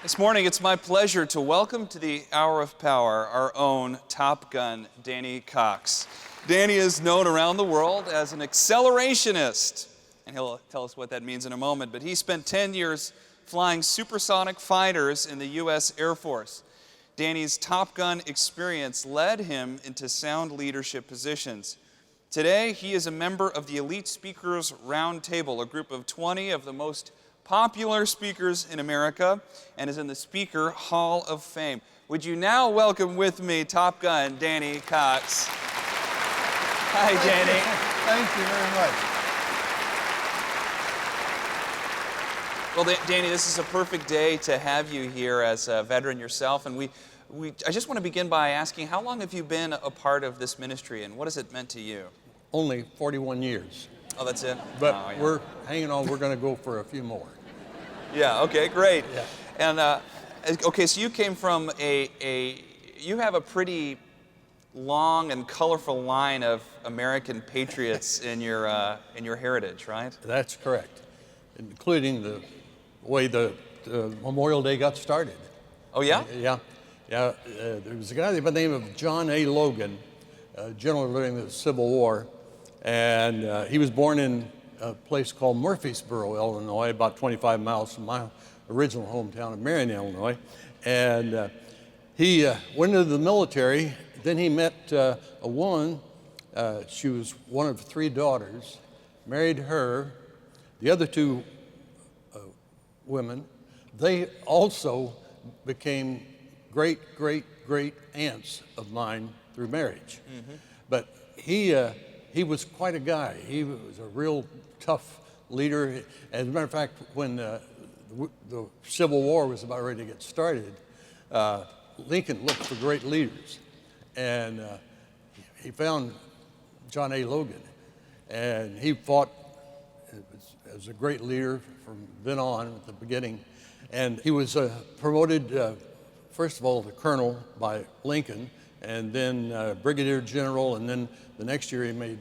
This morning, it's my pleasure to welcome to the Hour of Power our own Top Gun, Danny Cox. Danny is known around the world as an accelerationist, and he'll tell us what that means in a moment, but he spent 10 years flying supersonic fighters in the U.S. Air Force. Danny's Top Gun experience led him into sound leadership positions. Today, he is a member of the Elite Speakers Roundtable, a group of 20 of the most popular speakers in America, and is in the Speaker Hall of Fame. Would you now welcome with me Top Gun, Danny Cox. Hi, Danny. Thank you very much. Well, Danny, this is a perfect day to have you here as a veteran yourself, and I just want to begin by asking, how long have you been a part of this ministry, and what has it meant to you? Only 41 years. Oh, that's it? But oh, yeah. We're hanging on. We're going to go for a few more. Yeah, okay, great. Yeah. And, okay, so you came from you have a pretty long and colorful line of American patriots in your heritage, right? That's correct, including the way the Memorial Day got started. Oh, yeah? Yeah. There was a guy by the name of John A. Logan, general during the Civil War, and he was born in a place called Murfreesboro, Illinois, about 25 miles from my original hometown of Marion, Illinois. And he went into the military. Then he met a woman. She was one of 3 daughters, married her. The other 2 women, they also became great aunts of mine through marriage. Mm-hmm. But he was quite a guy. He was a real tough leader. As a matter of fact, when the Civil War was about ready to get started, Lincoln looked for great leaders. And he found John A. Logan. And he fought as a great leader from then on at the beginning. And he was promoted, first of all, to colonel by Lincoln, and then brigadier general, and then the next year he made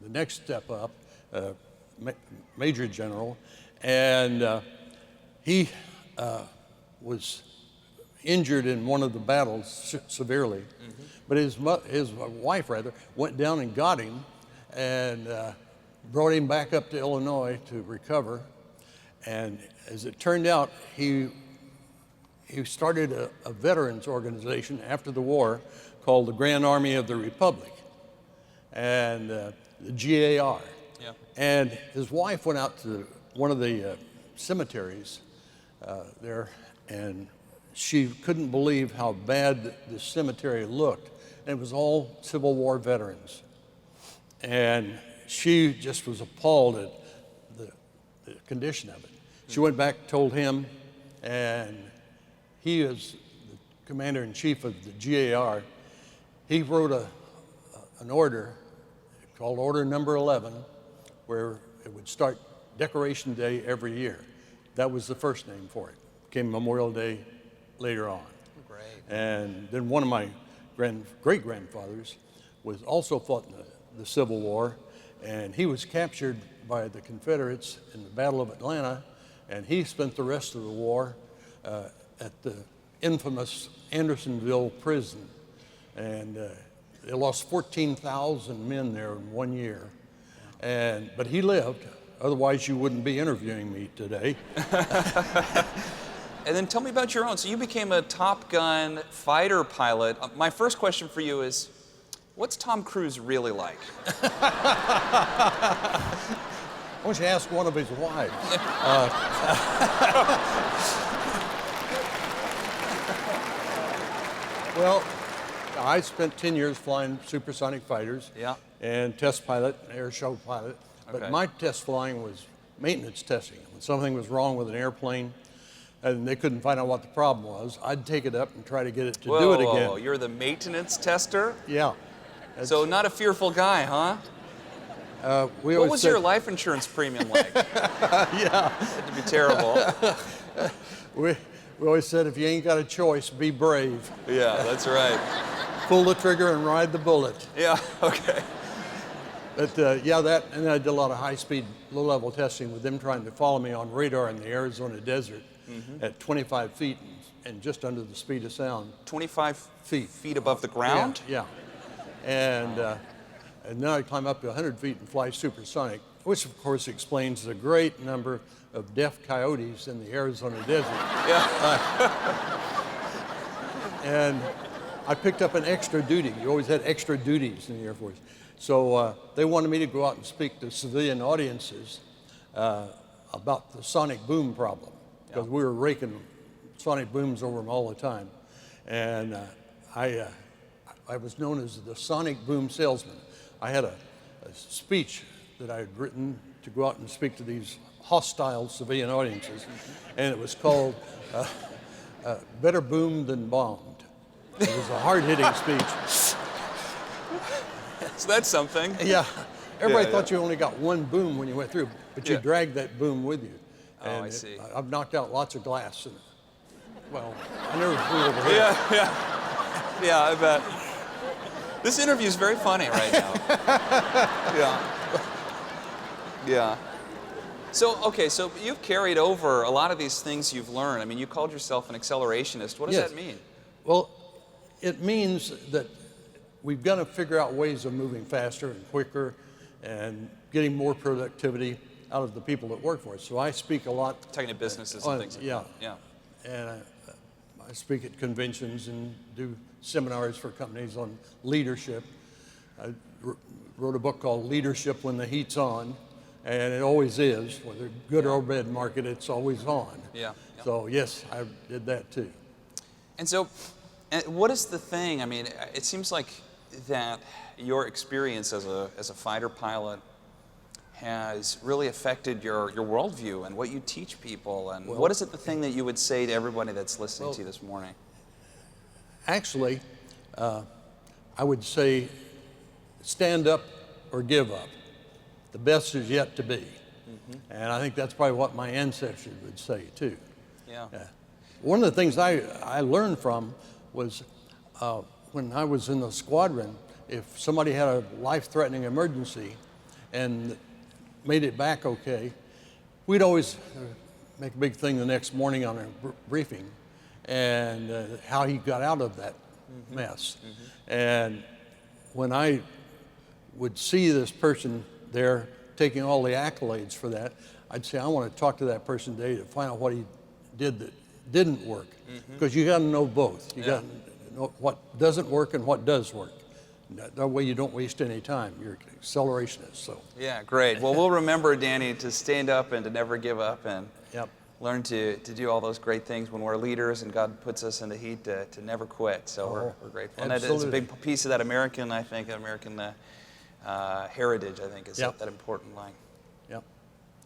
the next step up, major general, and he was injured in one of the battles severely, mm-hmm. But his wife went down and got him and brought him back up to Illinois to recover. And as it turned out, he started a veterans organization after the war called the Grand Army of the Republic, and the GAR. Yeah. And his wife went out to one of the cemeteries there, and she couldn't believe how bad the cemetery looked. And it was all Civil War veterans. And she just was appalled at the condition of it. She went back, told him, and he is the commander-in-chief of the GAR. He wrote an order called Order Number 11, where it would start Decoration Day every year. That was the first name for it. Became Memorial Day later on. Great. And then one of my great-grandfathers was also fought in the Civil War, and he was captured by the Confederates in the Battle of Atlanta, and he spent the rest of the war at the infamous Andersonville prison. And they lost 14,000 men there in 1 year. But he lived, otherwise you wouldn't be interviewing me today. And then tell me about your own. So you became a Top Gun fighter pilot. My first question for you is, what's Tom Cruise really like? Why don't you ask one of his wives? Well, I spent 10 years flying supersonic fighters, yeah, and test pilot, air show pilot. Okay. But my test flying was maintenance testing. When something was wrong with an airplane and they couldn't find out what the problem was, I'd take it up and try to get it to do it again. Whoa, you're the maintenance tester? Yeah. So not a fearful guy, huh? What was your life insurance premium like? Yeah. It'd be terrible. We always said, if you ain't got a choice, be brave. Yeah, that's right. Pull the trigger and ride the bullet. Yeah, okay. But yeah, that, and I did a lot of high-speed, low-level testing with them trying to follow me on radar in the Arizona desert. at 25 feet and just under the speed of sound. 25 feet. feet above the ground? Yeah. And then I climb up to 100 feet and fly supersonic, which of course explains the great number of deaf coyotes in the Arizona desert. Yeah. And I picked up an extra duty. You always had extra duties in the Air Force. So they wanted me to go out and speak to civilian audiences about the sonic boom problem, because we were raking sonic booms over them all the time. And I was known as the sonic boom salesman. I had a speech that I had written to go out and speak to these hostile civilian audiences, and it was called Better Boom Than Bombed. It was a hard-hitting speech. So that's something. Yeah. Everybody thought you only got one boom when you went through, but you dragged that boom with you. And I see. I've knocked out lots of glass. And, well, I never flew over here. Yeah, I bet. This interview is very funny right now. Yeah. So, okay, so you've carried over a lot of these things you've learned. I mean, you called yourself an accelerationist. What does that mean? Well, it means that we've got to figure out ways of moving faster and quicker and getting more productivity out of the people that work for us. So I speak a lot. Talking to businesses and things like that. Yeah. And I speak at conventions and do seminars for companies on leadership. I wrote a book called Leadership When the Heat's On, and it always is. Whether good or bad market, it's always on. Yeah. So yes, I did that too. And so, what is the thing? I mean, it seems like that your experience as a fighter pilot has really affected your worldview and what you teach people. And what is it the thing that you would say to everybody that's listening to you this morning? Actually, I would say stand up or give up. The best is yet to be. And I think that's probably what my ancestors would say too. Yeah. One of the things I learned from was when I was in the squadron, if somebody had a life-threatening emergency and made it back okay, we'd always make a big thing the next morning on a briefing and how he got out of that mess. And when I would see this person there taking all the accolades for that, I'd say, I want to talk to that person today to find out what he did that didn't work. Because you got to know both. You got to know what doesn't work and what does work. That way you don't waste any time. You're an accelerationist. So. Yeah, great. Well, we'll remember, Danny, to stand up and to never give up and learn to do all those great things when we're leaders and God puts us in the heat to never quit. So we're grateful. And that is a big piece of that American, I think, American heritage, I think, is that important line. Yep,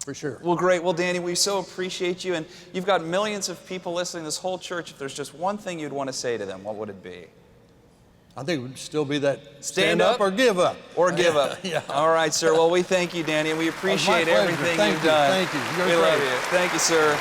for sure. Well, great. Well, Danny, we so appreciate you. And you've got millions of people listening, this whole church. If there's just one thing you'd want to say to them, what would it be? I think it would still be that stand up or give up. Or give up. All right, sir. Well, we thank you, Danny, and we appreciate everything you've done. Thank you. We love you. Thank you, sir.